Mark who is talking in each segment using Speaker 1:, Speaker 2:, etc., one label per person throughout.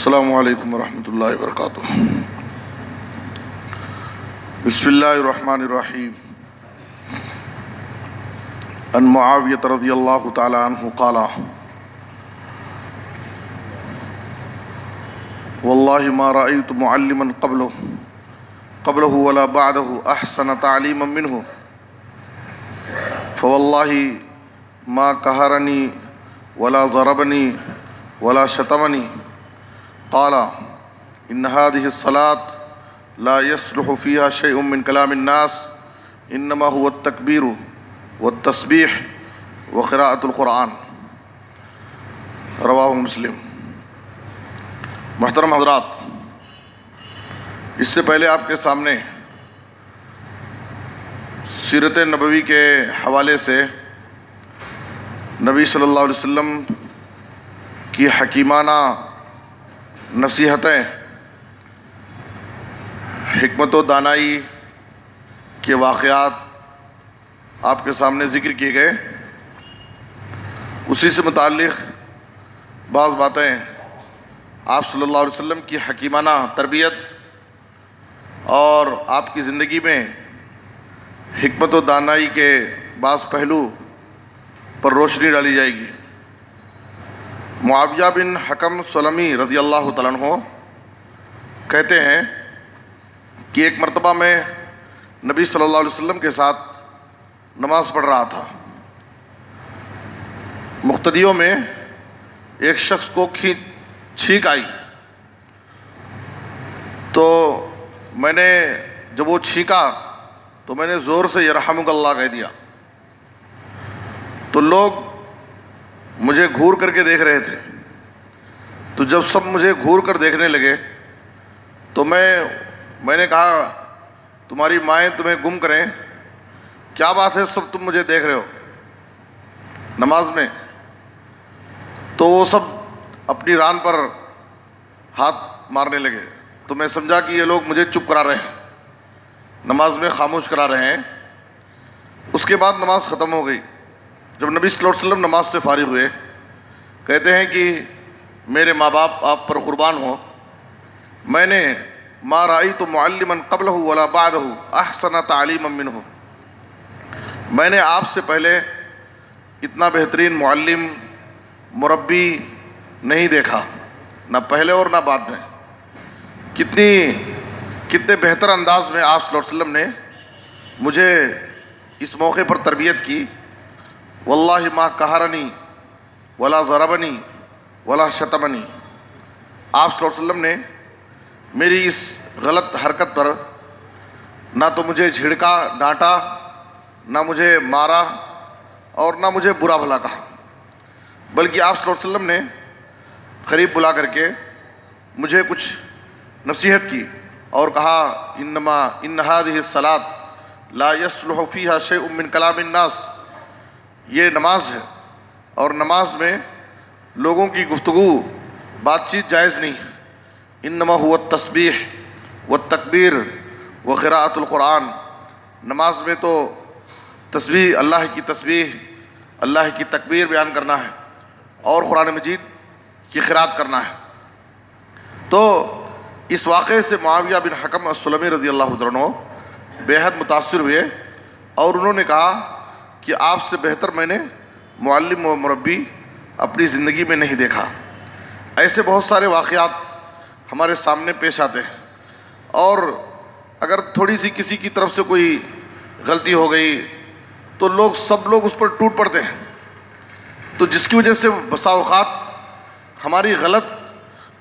Speaker 1: السلام علیکم ورحمۃ اللہ وبرکاتہ۔ بسم اللہ الرحمن الرحیم۔ عن معاویہ رضی اللہ تعالی عنہ قال واللہ ما رأیت معلما قبلہ ولا بعدہ احسن تعلیما منہ فواللہ ما قہرنی ولا ضربنی ولا شتمنی قال ان هذه الصلاة لا يصلح فيها شيء من كلام الناس انما هو التكبير والتسبيح وقراءة القرآن۔ رواہ مسلم۔ محترم حضرات، اس سے پہلے آپ کے سامنے سیرت نبوی کے حوالے سے نبی صلی اللہ علیہ وسلم کی حکیمانہ نصیحتیں، حکمت و دانائی کے واقعات آپ کے سامنے ذکر کیے گئے۔ اسی سے متعلق بعض باتیں آپ صلی اللہ علیہ وسلم کی حکیمانہ تربیت اور آپ کی زندگی میں حکمت و دانائی کے بعض پہلو پر روشنی ڈالی جائے گی۔ معاویہ بن حکم سلمی رضی اللہ تعالیٰ عنہ کہتے ہیں کہ ایک مرتبہ میں نبی صلی اللہ علیہ وسلم کے ساتھ نماز پڑھ رہا تھا۔ مقتدیوں میں ایک شخص کو چھینک آئی تو میں نے جب وہ چھینکا تو میں نے زور سے یرحمک اللہ کہہ دیا، تو لوگ مجھے گھور کر کے دیکھ رہے تھے۔ تو جب سب مجھے گھور کر دیکھنے لگے تو میں نے کہا تمہاری مائیں تمہیں گم کریں، کیا بات ہے سب تم مجھے دیکھ رہے ہو نماز میں؟ تو وہ سب اپنی ران پر ہاتھ مارنے لگے۔ تو میں سمجھا کہ یہ لوگ مجھے چپ کرا رہے ہیں، نماز میں خاموش کرا رہے ہیں۔ اس کے بعد نماز ختم ہو گئی۔ جب نبی صلی اللہ علیہ وسلم نماز سے فارغ ہوئے، کہتے ہیں کہ میرے ماں باپ آپ پر قربان ہوں، میں نے ما رأیت معلما قبلہ ولا بعدہ احسن تعلیما منہ، میں نے آپ سے پہلے اتنا بہترین معلم مربی نہیں دیکھا، نہ پہلے اور نہ بعد میں۔ کتنے بہتر انداز میں آپ صلی اللہ علیہ وسلم نے مجھے اس موقع پر تربیت کی۔ واللہ ما قہرنی ولا ضربنی ولا شتمنی، آپ صلی اللہ علیہ وسلم نے میری اس غلط حرکت پر نہ تو مجھے جھڑکا ڈانٹا، نہ مجھے مارا اور نہ مجھے برا بھلا کہا، بلکہ آپ صلی اللہ علیہ وسلم نے قریب بلا کر کے مجھے کچھ نصیحت کی اور کہا ان هذه الصلاة لا يصلح فيها شيء من كلام الناس، یہ نماز ہے اور نماز میں لوگوں کی گفتگو بات چیت جائز نہیں ہے۔ انما هو التسبیح والتکبیر وقراءۃ القرآن، نماز میں تو تسبیح، اللہ کی تسبیح، اللہ کی تکبیر بیان کرنا ہے اور قرآن مجید کی قراءت کرنا ہے۔ تو اس واقعے سے معاویہ بن حکم السلمی رضی اللہ عنہ بے حد متاثر ہوئے اور انہوں نے کہا کہ آپ سے بہتر میں نے معلم و مربی اپنی زندگی میں نہیں دیکھا۔ ایسے بہت سارے واقعات ہمارے سامنے پیش آتے ہیں، اور اگر تھوڑی سی کسی کی طرف سے کوئی غلطی ہو گئی تو سب لوگ اس پر ٹوٹ پڑتے ہیں، تو جس کی وجہ سے بسا اوقات ہماری غلط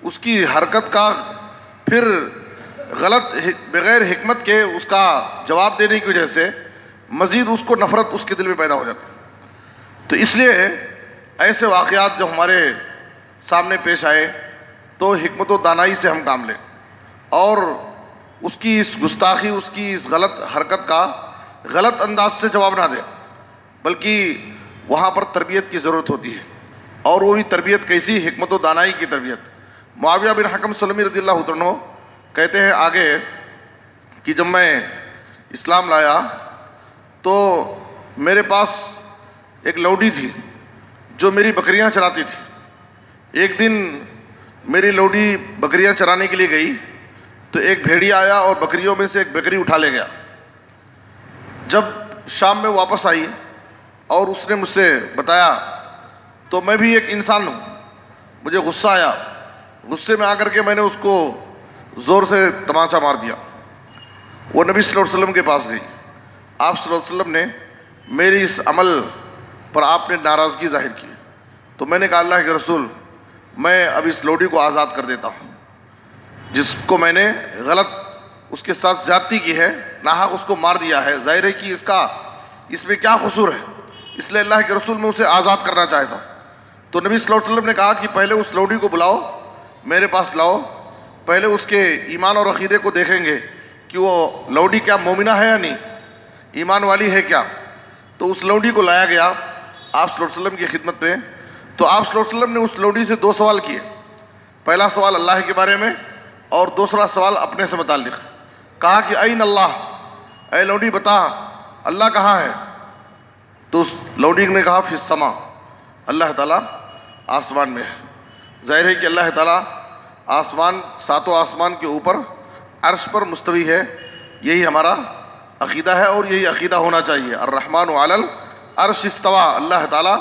Speaker 1: اس کی حرکت کا پھر غلط بغیر حکمت کے اس کا جواب دینے کی وجہ سے مزید اس کو نفرت اس کے دل میں پیدا ہو جاتی ہے۔ تو اس لیے ایسے واقعات جب ہمارے سامنے پیش آئے تو حکمت و دانائی سے ہم کام لیں اور اس کی اس گستاخی، اس کی اس غلط حرکت کا غلط انداز سے جواب نہ دیں، بلکہ وہاں پر تربیت کی ضرورت ہوتی ہے، اور وہ بھی تربیت کیسی؟ حکمت و دانائی کی تربیت۔ معاویہ بن حکم سلمی رضی اللہ عنہ کہتے ہیں آگے کہ جب میں اسلام لایا تو میرے پاس ایک لوڈی تھی جو میری بکریاں چراتی تھی۔ ایک دن میری لوڈی بکریاں چرانے کے لیے گئی تو ایک بھیڑیا آیا اور بکریوں میں سے ایک بکری اٹھا لے گیا. جب شام میں واپس آئی اور اس نے مجھ سے بتایا تو میں بھی ایک انسان ہوں, مجھے غصہ آیا. غصے میں آ کر کے میں نے اس کو زور سے تماچا مار دیا. وہ نبی صلی اللہ علیہ وسلم کے پاس گئی. آپ صلی اللہ علیہ وسلم نے میری اس عمل پر آپ نے ناراضگی ظاہر کی. تو میں نے کہا اللہ کے رسول, میں اب اس لوڈی کو آزاد کر دیتا ہوں, جس کو میں نے غلط اس کے ساتھ زیادتی کی ہے, ناحق اس کو مار دیا ہے, ظاہر ہے کہ اس میں کیا قصور ہے, اس لیے اللہ کے رسول میں اسے آزاد کرنا چاہتا ہوں. تو نبی صلی اللہ علیہ وسلم نے کہا کہ پہلے اس لوڈی کو بلاؤ, میرے پاس لاؤ, پہلے اس کے ایمان اور عقیدے کو دیکھیں گے کہ وہ لوڈی کیا مومنہ ہے یا نہیں, ایمان والی ہے کیا. تو اس لوڈی کو لایا گیا آپ صلی اللہ علیہ وسلم کی خدمت میں. تو آپ صلی اللہ علیہ وسلم نے اس لوڈی سے 2 سوال کیے. پہلا سوال اللہ کے بارے میں اور دوسرا سوال اپنے سے متعلق. کہا کہ این اللہ, اے لوڈی بتا اللہ کہاں ہے. تو اس لوڈی نے کہا فی السما, اللہ تعالیٰ آسمان میں ہے. ظاہر ہے کہ اللہ تعالیٰ آسمان, 7 آسمان کے اوپر عرش پر مستوی ہے. یہی ہمارا عقیدہ ہے اور یہی عقیدہ ہونا چاہیے. الرحمن علی العرش استویٰ, اللہ تعالیٰ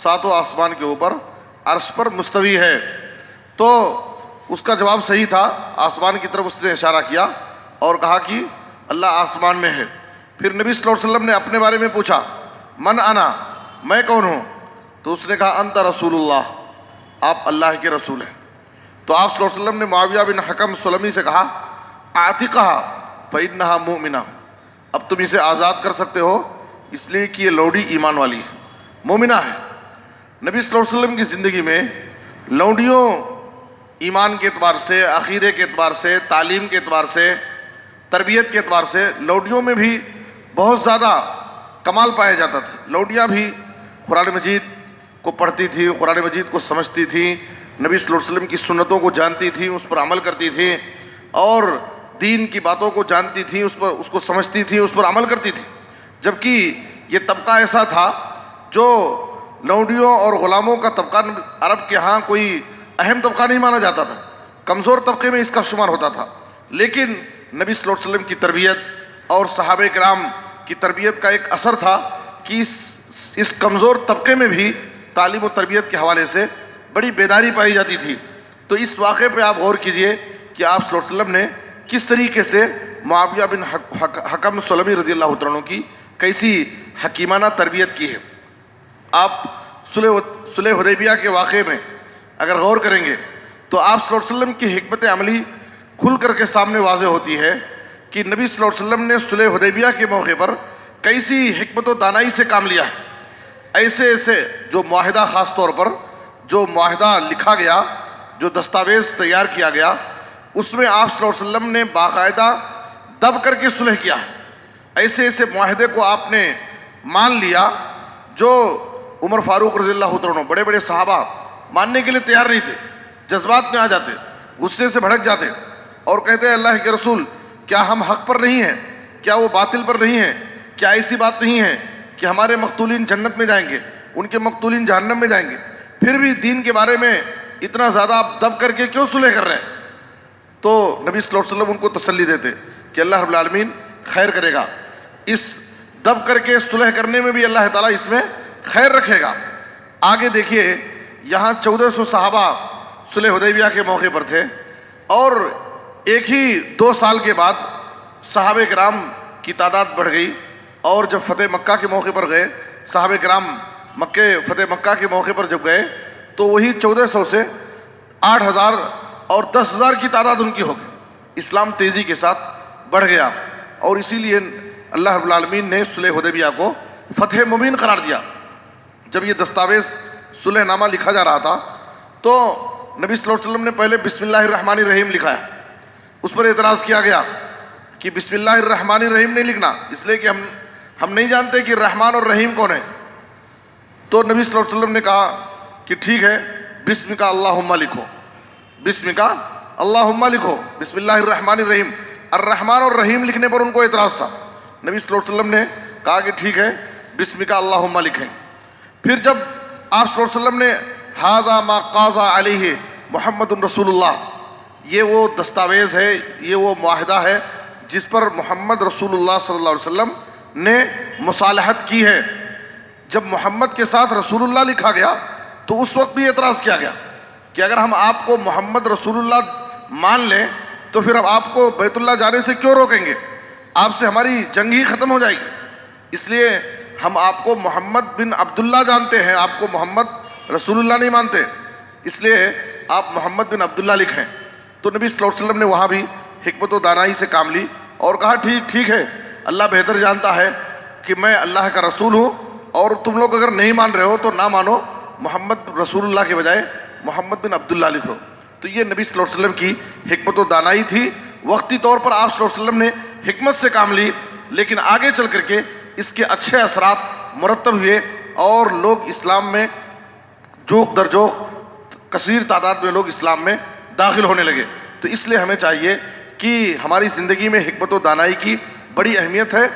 Speaker 1: 7 آسمان کے اوپر عرش پر مستوی ہے. تو اس کا جواب صحیح تھا, آسمان کی طرف اس نے اشارہ کیا اور کہا کہ اللہ آسمان میں ہے. پھر نبی صلی اللہ علیہ وسلم نے اپنے بارے میں پوچھا من انا, میں کون ہوں. تو اس نے کہا انت رسول اللہ, آپ اللہ کے رسول ہیں. تو آپ صلی اللہ علیہ وسلم نے معاویہ بن حکم سلمی سے کہا اعتقھا فإنھا مؤمنہ, اب تم اسے آزاد کر سکتے ہو اس لیے کہ یہ لوڈی ایمان والی ہے, مومنہ ہے. نبی صلی اللہ علیہ وسلم کی زندگی میں لوڈیوں ایمان کے اعتبار سے, عقیدے کے اعتبار سے, تعلیم کے اعتبار سے, تربیت کے اعتبار سے لوڈیوں میں بھی بہت زیادہ کمال پایا جاتا تھا. لوڈیاں بھی قرآن مجید کو پڑھتی تھی, قرآن مجید کو سمجھتی تھی, نبی صلی اللہ علیہ وسلم کی سنتوں کو جانتی تھی, اس پر عمل کرتی تھی, اور دین کی باتوں کو جانتی تھی, اس کو سمجھتی تھی, اس پر عمل کرتی تھی. جبکہ یہ طبقہ ایسا تھا جو لوڈیوں اور غلاموں کا طبقہ عرب کے ہاں کوئی اہم طبقہ نہیں مانا جاتا تھا, کمزور طبقے میں اس کا شمار ہوتا تھا. لیکن نبی صلی اللہ علیہ وسلم کی تربیت اور صحابہ کرام کی تربیت کا ایک اثر تھا کہ اس کمزور طبقے میں بھی تعلیم و تربیت کے حوالے سے بڑی بیداری پائی جاتی تھی. تو اس واقعے پہ آپ غور کیجئے کہ آپ صلی اللہ علیہ وسلم نے کس طریقے سے معاویہ بن حکم سلمی رضی اللہ عنہ کی کیسی حکیمانہ تربیت کی ہے. آپ صلح حدیبیہ کے واقعے میں اگر غور کریں گے تو آپ صلی اللہ علیہ وسلم کی حکمت عملی کھل کر کے سامنے واضح ہوتی ہے کہ نبی صلی اللہ علیہ وسلم نے صلح حدیبیہ کے موقع پر کیسی حکمت و دانائی سے کام لیا ہے. ایسے جو معاہدہ, خاص طور پر جو معاہدہ لکھا گیا, جو دستاویز تیار کیا گیا, اس میں آپ صلی اللہ علیہ وسلم نے باقاعدہ دب کر کے صلح کیا. ایسے معاہدے کو آپ نے مان لیا جو عمر فاروق رضی اللہ عنہ, بڑے بڑے صحابہ ماننے کے لیے تیار نہیں تھے, جذبات میں آ جاتے, غصے سے بھڑک جاتے اور کہتے ہیں اللہ کے رسول کیا ہم حق پر نہیں ہیں, کیا وہ باطل پر نہیں ہیں, کیا ایسی بات نہیں ہے کہ ہمارے مقتولین جنت میں جائیں گے, ان کے مقتولین جہنم میں جائیں گے, پھر بھی دین کے بارے میں اتنا زیادہ آپ دب کر کے کیوں صلح کر رہے ہیں. تو نبی صلی اللہ علیہ وسلم ان کو تسلی دیتے کہ اللہ رب العالمین خیر کرے گا, اس دب کر کے صلح کرنے میں بھی اللہ تعالیٰ اس میں خیر رکھے گا. آگے دیکھیے, یہاں 1400 صحابہ صلح حدیبیہ کے موقع پر تھے اور ایک ہی 2 سال کے بعد صحابہ کرام کی تعداد بڑھ گئی, اور جب فتح مکہ کے موقع پر گئے, صحابہ کرام فتح مکہ کے موقع پر جب گئے تو وہی 1400 سے 8000 اور 10,000 کی تعداد ان کی ہو گئی. اسلام تیزی کے ساتھ بڑھ گیا اور اسی لیے اللہ رب العالمین نے صلح حدیبیہ کو فتح مبین قرار دیا. جب یہ دستاویز صلح نامہ لکھا جا رہا تھا تو نبی صلی اللہ علیہ وسلم نے پہلے بسم اللہ الرحمن الرحیم لکھا ہے. اس پر اعتراض کیا گیا کہ بسم اللہ الرحمن الرحیم نہیں لکھنا, اس لیے کہ ہم نہیں جانتے کہ رحمان اور رحیم کون ہے. تو نبی صلی اللہ علیہ وسلم نے کہا کہ ٹھیک ہے, بسم کا اللہم لکھو, بسم کا اللہم لکھو, بسم اللہ الرحمن الرحیم. الرحمن اور رحیم لکھنے پر ان کو اعتراض تھا. نبی صلی اللہ علیہ وسلم نے کہا کہ ٹھیک ہے, بسم کا اللہم لکھیں. پھر جب آپ صلی اللہ علیہ وسلم نے ھذا ما قاضى علیہ محمد رسول اللہ، یہ وہ دستاویز ہے، یہ وہ معاہدہ ہے جس پر محمد رسول اللہ صلی اللہ علیہ وسلم نے مصالحت کی ہے۔ جب محمد کے ساتھ رسول اللہ لکھا گیا تو اس وقت بھی اعتراض کیا گیا کہ اگر ہم آپ کو محمد رسول اللہ مان لیں تو پھر ہم آپ کو بیت اللہ جانے سے کیوں روکیں گے؟ آپ سے ہماری جنگ ہی ختم ہو جائے گی، اس لیے ہم آپ کو محمد بن عبداللہ جانتے ہیں، آپ کو محمد رسول اللہ نہیں مانتے، اس لیے آپ محمد بن عبداللہ لکھیں۔ تو نبی صلی اللہ علیہ وسلم نے وہاں بھی حکمت و دانائی سے کام لی اور کہا ٹھیک ہے، اللہ بہتر جانتا ہے کہ میں اللہ کا رسول ہوں، اور تم لوگ اگر نہیں مان رہے ہو تو نہ مانو، محمد رسول اللہ کے بجائے محمد بن عبداللہ لکھو۔ تو یہ نبی صلی اللہ علیہ وسلم کی حکمت و دانائی تھی۔ وقتی طور پر آپ صلی اللہ علیہ وسلم نے حکمت سے کام لی، لیکن آگے چل کر کے اس کے اچھے اثرات مرتب ہوئے اور لوگ اسلام میں جوق در جوق کثیر تعداد میں لوگ اسلام میں داخل ہونے لگے۔ تو اس لیے ہمیں چاہیے کہ ہماری زندگی میں حکمت و دانائی کی بڑی اہمیت ہے۔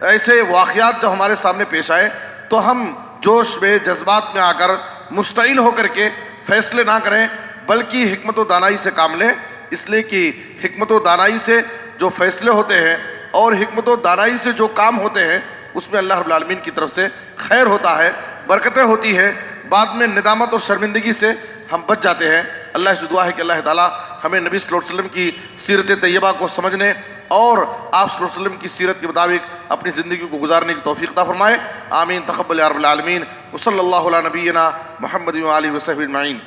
Speaker 1: ایسے واقعات جب ہمارے سامنے پیش آئے تو ہم جوش میں جذبات میں آ کر مشتعل ہو کر کے فیصلے نہ کریں، بلکہ حکمت و دانائی سے کام لیں، اس لیے کہ حکمت و دانائی سے جو فیصلے ہوتے ہیں اور حکمت و دانائی سے جو کام ہوتے ہیں اس میں اللہ رب العالمین کی طرف سے خیر ہوتا ہے، برکتیں ہوتی ہیں، بعد میں ندامت اور شرمندگی سے ہم بچ جاتے ہیں۔ اللہ سے دعا ہے کہ اللہ تعالیٰ ہمیں نبی صلی اللہ علیہ وسلم کی سیرت طیبہ کو سمجھنے اور آپ صلی اللہ علیہ وسلم کی سیرت کے مطابق اپنی زندگی کو گزارنے کی توفیق عطا فرمائے۔ آمین، تقبل یا رب العالمین، وصلی اللہ علی نبینا محمد و آلہ وصحبہ اجمعین۔